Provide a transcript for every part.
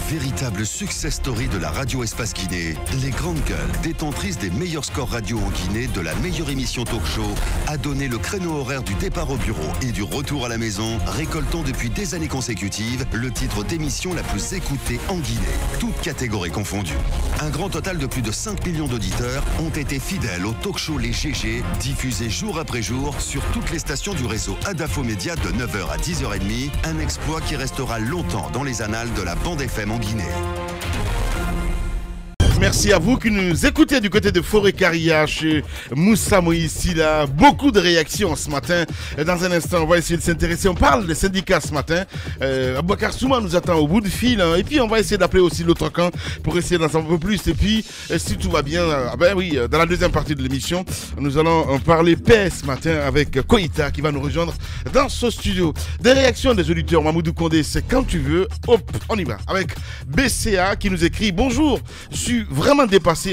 Véritable success story de la radio Espace Guinée, les Grandes Gueules, détentrices des meilleurs scores radio en Guinée, de la meilleure émission talk show, a donné le créneau horaire du départ au bureau et du retour à la maison, récoltant depuis des années consécutives le titre d'émission la plus écoutée en Guinée, toutes catégories confondues. Un grand total de plus de 5 millions d'auditeurs ont été fidèles au talk show Les GG, diffusé jour après jour sur toutes les stations du réseau Adafo Média de 9h à 10h30, un exploit qui restera longtemps dans les annales de la bande FM en Guinée. Merci à vous qui nous écoutez du côté de Forêt-Caria chez Moussa Moïse Silla. Beaucoup de réactions ce matin. Dans un instant, on va essayer de s'intéresser. On parle des syndicats ce matin. Aboubakar Souma nous attend au bout du fil. Et puis, on va essayer d'appeler aussi l'autre camp pour essayer d'en savoir un peu plus. Et puis, si tout va bien, dans la deuxième partie de l'émission, nous allons parler paix ce matin avec Koïta qui va nous rejoindre dans ce studio. Des réactions des auditeurs. Mamoudou Condé, c'est quand tu veux. Hop, on y va. Avec BCA qui nous écrit: bonjour, je suis vraiment dépassé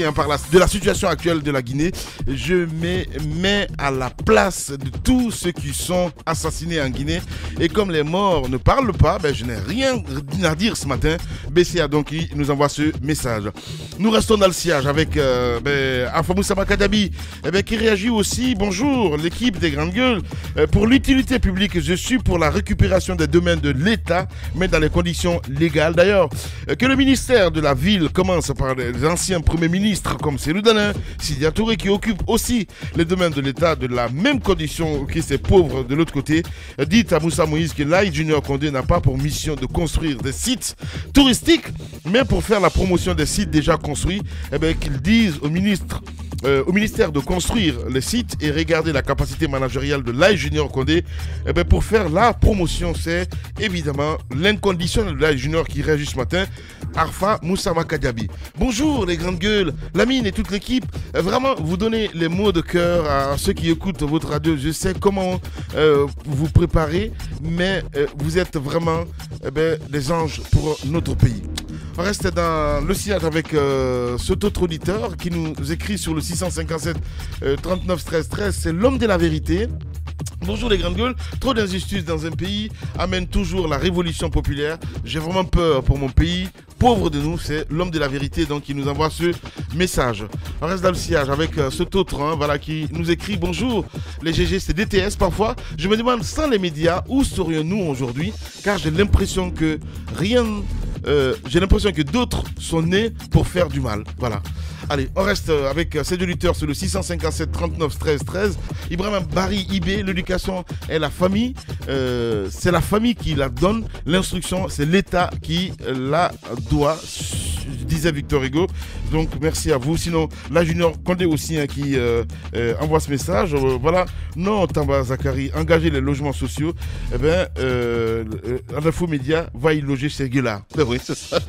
de la situation actuelle de la Guinée. Je me mets à la place de tous ceux qui sont assassinés en Guinée. Et comme les morts ne parlent pas, je n'ai rien à dire ce matin. BCA donc qui nous envoie ce message. Nous restons dans le siège avec Alpha Moussa Makadabi qui réagit aussi. Bonjour l'équipe des Grandes Gueules. Pour l'utilité publique, je suis pour la récupération des domaines de l'État, mais dans les conditions légales. D'ailleurs, que le ministère de la Ville commence par les anciens premiers ministres comme Cellou Dalein, Sidya Touré qui occupe aussi les domaines de l'État de la même condition que ces pauvres de l'autre côté. Dites à Moussa Moïse que l'Aïd Junior Condé n'a pas pour mission de construire des sites touristiques, mais pour faire la promotion des sites déjà construits, qu'ils disent au ministère de construire les sites et regarder la capacité managériale de l'Aïd Junior Condé pour faire la promotion. C'est évidemment l'inconditionnel de l'Aïd Junior qui réagit ce matin. Arfa Moussa Makadiabi. Bonjour les Grandes Gueules, Lamine et toute l'équipe. Vraiment, vous donnez les mots de cœur à ceux qui écoutent votre radio. Je sais comment vous préparez, mais vous êtes vraiment des anges pour notre pays. On reste dans le sillage avec cet autre auditeur qui nous écrit sur le 657 39 13 13. C'est l'homme de la vérité. Bonjour les Grandes Gueules, trop d'injustices dans un pays amène toujours la révolution populaire. J'ai vraiment peur pour mon pays. Pauvre de nous, c'est l'homme de la vérité donc qui nous envoie ce message. On reste dans le sillage avec cet autre qui nous écrit: bonjour les GG, c'est DTS parfois. Je me demande, sans les médias, où serions-nous aujourd'hui? Car j'ai l'impression que d'autres sont nés pour faire du mal. Voilà. Allez, on reste avec ces auditeurs sur le 657 39 13 13. Ibrahim Barry Ibé, l'éducation est la famille. C'est la famille qui la donne. L'instruction, c'est l'État qui la doit, disait Victor Hugo. Donc, merci à vous. Sinon, la Junior Condé aussi qui envoie ce message. Voilà. Non, Tamba Zakari, engager les logements sociaux. Adafo Média va y loger ces gars-là. Oui, c'est ça.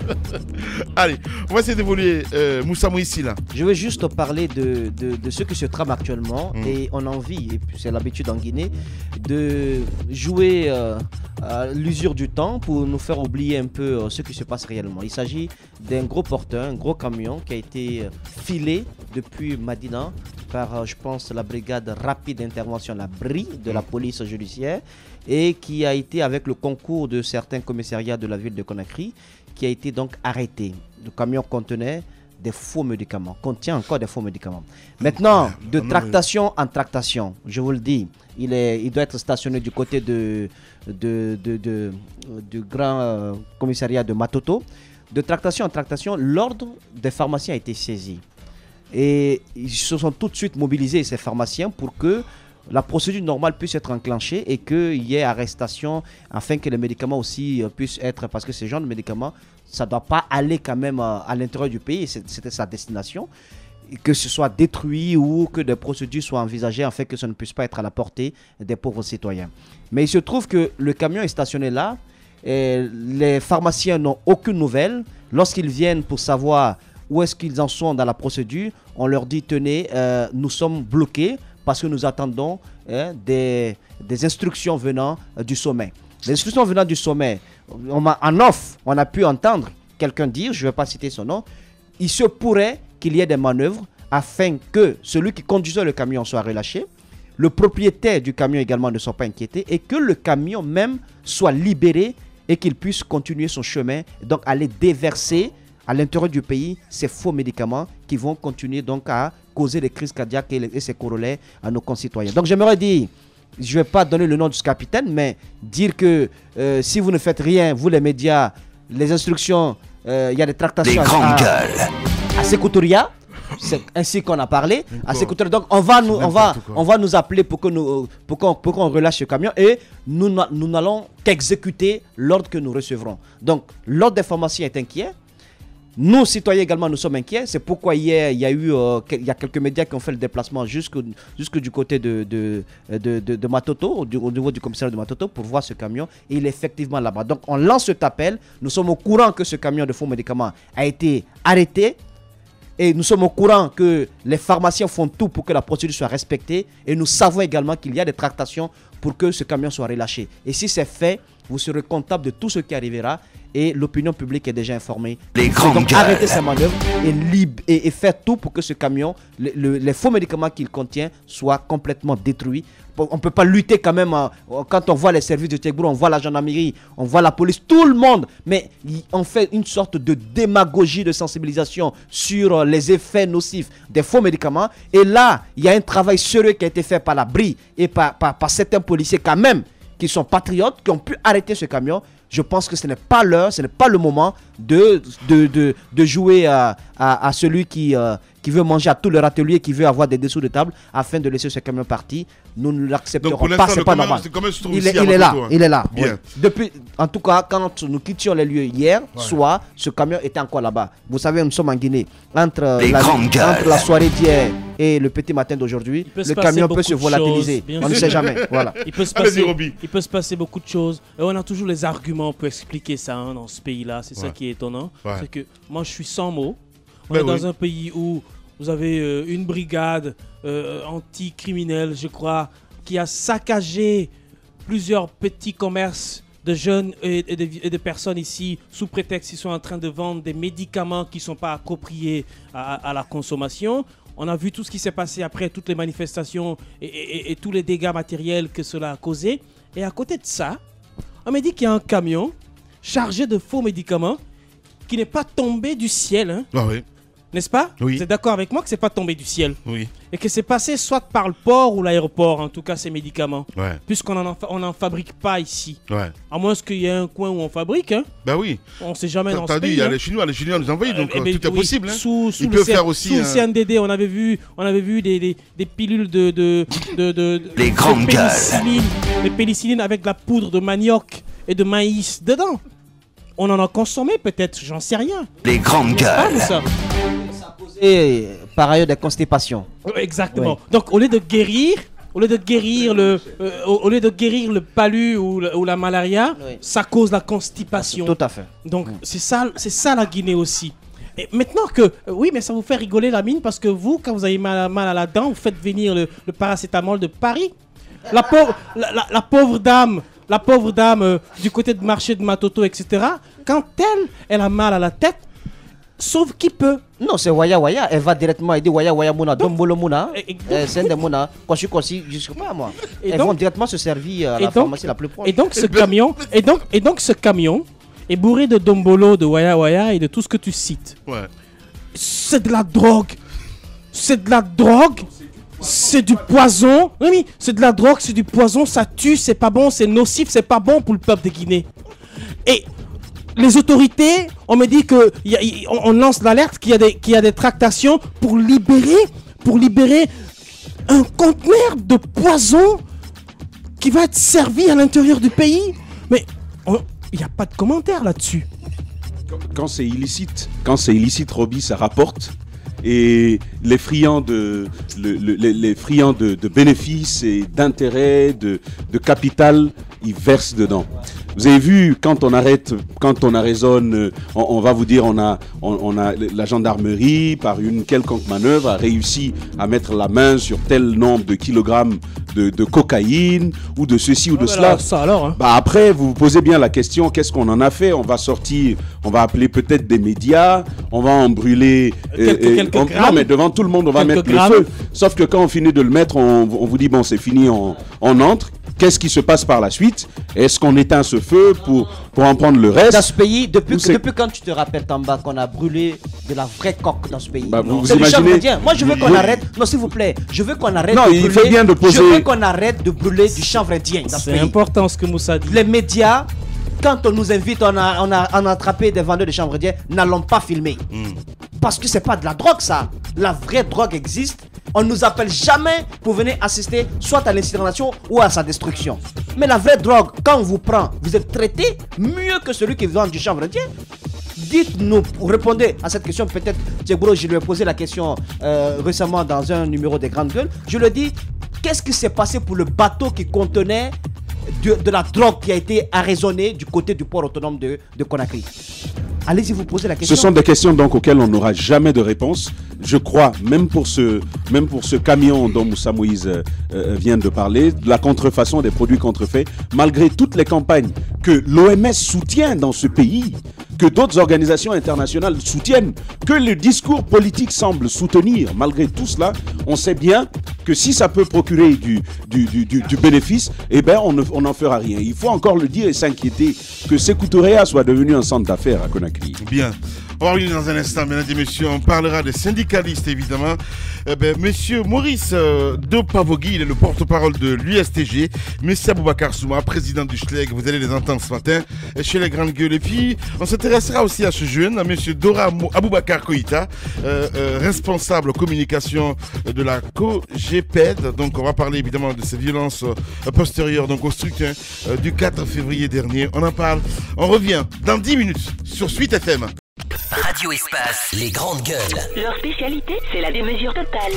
Allez, on va essayer d'évoluer. Moussa Moïsi, là. Je veux juste parler de ce qui se trame actuellement. Et on a envie, et c'est l'habitude en Guinée, de jouer à l'usure du temps pour nous faire oublier un peu ce qui se passe réellement. Il s'agit d'un gros porteur, un gros camion qui a été filé depuis Madina par, je pense, la brigade rapide d'intervention, la BRI, de la police judiciaire, et qui a été, avec le concours de certains commissariats de la ville de Conakry, qui a été donc arrêté. Le camion contenait des faux médicaments, contient encore des faux médicaments. Maintenant, de tractation en tractation, je vous le dis, il doit être stationné du côté du grand commissariat de Matoto. De tractation en tractation, l'ordre des pharmaciens a été saisi. Et ils se sont tout de suite mobilisés, ces pharmaciens, pour que la procédure normale puisse être enclenchée et qu'il y ait arrestation afin que les médicaments aussi puissent être... Parce que ces genres de médicaments, ça ne doit pas aller quand même à l'intérieur du pays, c'était sa destination. Que ce soit détruit ou que des procédures soient envisagées afin que ça ne puisse pas être à la portée des pauvres citoyens. Mais il se trouve que le camion est stationné là. Et les pharmaciens n'ont aucune nouvelle. Lorsqu'ils viennent pour savoir où est-ce qu'ils en sont dans la procédure, on leur dit: tenez, nous sommes bloqués parce que nous attendons des instructions venant du sommet. Les instructions venant du sommet, en off, on a pu entendre quelqu'un dire, je ne vais pas citer son nom, il se pourrait qu'il y ait des manœuvres afin que celui qui conduisait le camion soit relâché, le propriétaire du camion également ne soit pas inquiété et que le camion même soit libéré et qu'il puisse continuer son chemin, donc aller déverser à l'intérieur du pays ces faux médicaments qui vont continuer donc à causer des crises cardiaques et ses corollaires à nos concitoyens. Donc j'aimerais dire, je ne vais pas donner le nom du capitaine, mais dire que si vous ne faites rien, vous les médias, les instructions, il y a des tractations à Sécouturia, c'est ainsi qu'on a parlé. À Sécouturia. Donc on va nous appeler pour qu'on relâche ce camion et nous n'allons qu'exécuter l'ordre que nous recevrons. Donc l'ordre des pharmaciens est inquiet. Nous, citoyens également, nous sommes inquiets. C'est pourquoi hier, il y a quelques médias qui ont fait le déplacement jusque du côté de Matoto, au niveau du commissariat de Matoto, pour voir ce camion. Et il est effectivement là-bas. Donc, on lance cet appel. Nous sommes au courant que ce camion de faux médicaments a été arrêté. Et nous sommes au courant que les pharmaciens font tout pour que la procédure soit respectée. Et nous savons également qu'il y a des tractations pour que ce camion soit relâché. Et si c'est fait, vous serez comptable de tout ce qui arrivera. Et l'opinion publique est déjà informée. Donc arrêtez ces manœuvres et faire tout pour que ce camion, les faux médicaments qu'il contient, soient complètement détruits. On ne peut pas lutter quand même. Quand on voit les services de Tekbour, on voit la gendarmerie, on voit la police, tout le monde. Mais on fait une sorte de démagogie, de sensibilisation sur les effets nocifs des faux médicaments. Et là, il y a un travail sérieux qui a été fait par la BRI et par certains policiers quand même, qui sont patriotes, qui ont pu arrêter ce camion. Je pense que ce n'est pas l'heure, ce n'est pas le moment de jouer à celui qui veut manger à tout leur atelier, qui veut avoir des dessous de table afin de laisser ce camion partir. Nous ne l'accepterons pas, c'est pas normal. Il est là. Oui. Depuis, en tout cas, quand nous quittions les lieux hier soir, ce camion était encore là-bas. Vous savez, nous sommes en Guinée. Entre la soirée d'hier et le petit matin d'aujourd'hui, le camion peut se volatiliser. On ne sait jamais. Voilà. Il peut se passer beaucoup de choses. Et on a toujours les arguments pour expliquer ça dans ce pays-là. C'est ça qui est étonnant. C'est que moi, je suis sans mots. On est dans un pays où vous avez une brigade anti-criminelle, je crois, qui a saccagé plusieurs petits commerces de jeunes et de personnes ici sous prétexte qu'ils sont en train de vendre des médicaments qui ne sont pas appropriés à la consommation. On a vu tout ce qui s'est passé après toutes les manifestations et tous les dégâts matériels que cela a causé. Et à côté de ça, on m'a dit qu'il y a un camion chargé de faux médicaments qui n'est pas tombé du ciel. Hein. Ah oui. N'est-ce pas? Oui. Vous êtes d'accord avec moi que c'est pas tombé du ciel? Oui. Et que c'est passé soit par le port ou l'aéroport, en tout cas ces médicaments. Ouais. Puisqu'on n'en fabrique pas ici. Ouais. À moins qu'il y ait un coin où on fabrique. Hein. Bah oui. On ne sait jamais dans ce pays. T'as dit, il y a les Chinois nous envoient, donc tout est possible. Hein. Ils peuvent faire aussi. Sous le CNDD, on avait vu des pilules de les grandes pénicilline, les pénicillines avec de la poudre de manioc et de maïs dedans. On en a consommé peut-être, j'en sais rien. Les grandes gueules. Et par ailleurs des constipations. Exactement. Oui. Donc au lieu de guérir le palu ou la malaria, ça cause la constipation. Tout à fait. Donc c'est ça la Guinée aussi. Et maintenant que oui, mais ça vous fait rigoler la mine parce que vous, quand vous avez mal à la dent, vous faites venir le paracétamol de Paris. La pauvre dame. La pauvre dame du côté de marché de Matoto, etc. Quand elle a mal à la tête, sauve qui peut. Non, c'est Waya Waya. Elle va directement aider Waya Waya Mouna, Dombolo Mouna, c'est un des Mouna, Koshi, je sais pas moi. Elles vont directement se servir à la pharmacie la plus proche. Et donc ce camion est bourré de Dombolo, de Waya Waya et de tout ce que tu cites. Ouais. C'est de la drogue. C'est de la drogue. C'est du poison. Oui, c'est de la drogue, c'est du poison, ça tue, c'est pas bon, c'est nocif, c'est pas bon pour le peuple de Guinée. Et les autorités, on me dit que on lance l'alerte qu'il y a des tractations pour libérer un conteneur de poison qui va être servi à l'intérieur du pays. Mais il n'y a pas de commentaire là-dessus. Quand c'est illicite, Roby, ça rapporte. Et les friands de bénéfices et d'intérêts, de capital, ils versent dedans. Vous avez vu, quand on raisonne, on va vous dire, on a la gendarmerie, par une quelconque manœuvre, a réussi à mettre la main sur tel nombre de kilogrammes de cocaïne, ou de ceci ou de cela. Ça alors, hein. Bah après, vous vous posez bien la question, qu'est-ce qu'on en a fait? On va sortir, on va appeler peut-être des médias, on va en brûler... quelques grammes. Non, mais devant tout le monde, on va mettre le feu. Sauf que quand on finit de le mettre, on vous dit, bon, c'est fini, on entre. qu'est-ce qui se passe par la suite? Est-ce qu'on éteint ce feu pour en prendre le reste? Dans ce pays, depuis quand tu te rappelles, Tamba, qu'on a brûlé de la vraie coque dans ce pays? Vous c'est du chanvre imaginez... indien. Moi, je veux qu'on arrête. Non, s'il vous plaît, je veux qu'on arrête. Non, de il brûler... fait bien de poser. Je veux qu'on arrête de brûler du chanvre indien dans ce pays. C'est important ce que Moussa dit. Les médias, quand on nous invite, on a attrapé des vendeurs de chanvre indien, n'allons pas filmer. Parce que c'est pas de la drogue, ça. La vraie drogue existe. On ne nous appelle jamais pour venir assister soit à l'incinération ou à sa destruction. Mais la vraie drogue, quand on vous prend, vous êtes traité mieux que celui qui vend du chanvre indien. Dites-nous, répondez à cette question. Peut-être, Djebro, je lui ai posé la question récemment dans un numéro des Grandes Gueules. Je lui ai dit, qu'est-ce qui s'est passé pour le bateau qui contenait de la drogue qui a été arraisonnée du côté du port autonome de Conakry? Allez-y, vous posez la question. Ce sont des questions donc auxquelles on n'aura jamais de réponse. Je crois, même pour ce camion dont Moussa Moïse vient de parler, de la contrefaçon des produits contrefaits, malgré toutes les campagnes que l'OMS soutient dans ce pays, que d'autres organisations internationales soutiennent, que le discours politique semble soutenir, malgré tout cela, on sait bien que si ça peut procurer du bénéfice, eh ben on n'en fera rien. Il faut encore le dire et s'inquiéter que Sékou Touréa soit devenu un centre d'affaires à Conakry. Bien. On va revenir dans un instant, mesdames et messieurs. On parlera des syndicalistes, évidemment. Monsieur Maurice Dopavogui, il est le porte-parole de l'USTG. Monsieur Aboubacar Souma, président du SHLEG, vous allez les entendre ce matin chez les Grandes Gueules. Et puis, on s'intéressera aussi à ce jeune, monsieur Dora Aboubacar Koïta, responsable communication de la COGEPED. Donc, on va parler évidemment de ces violences postérieures donc, au scrutin du 4 février dernier. On en parle. On revient dans 10 minutes sur Suite FM. Radio Espace, les Grandes Gueules. Leur spécialité, c'est la démesure totale.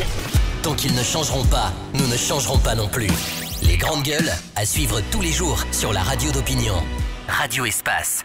Tant qu'ils ne changeront pas, nous ne changerons pas non plus. Les Grandes Gueules, à suivre tous les jours sur la radio d'opinion. Radio Espace.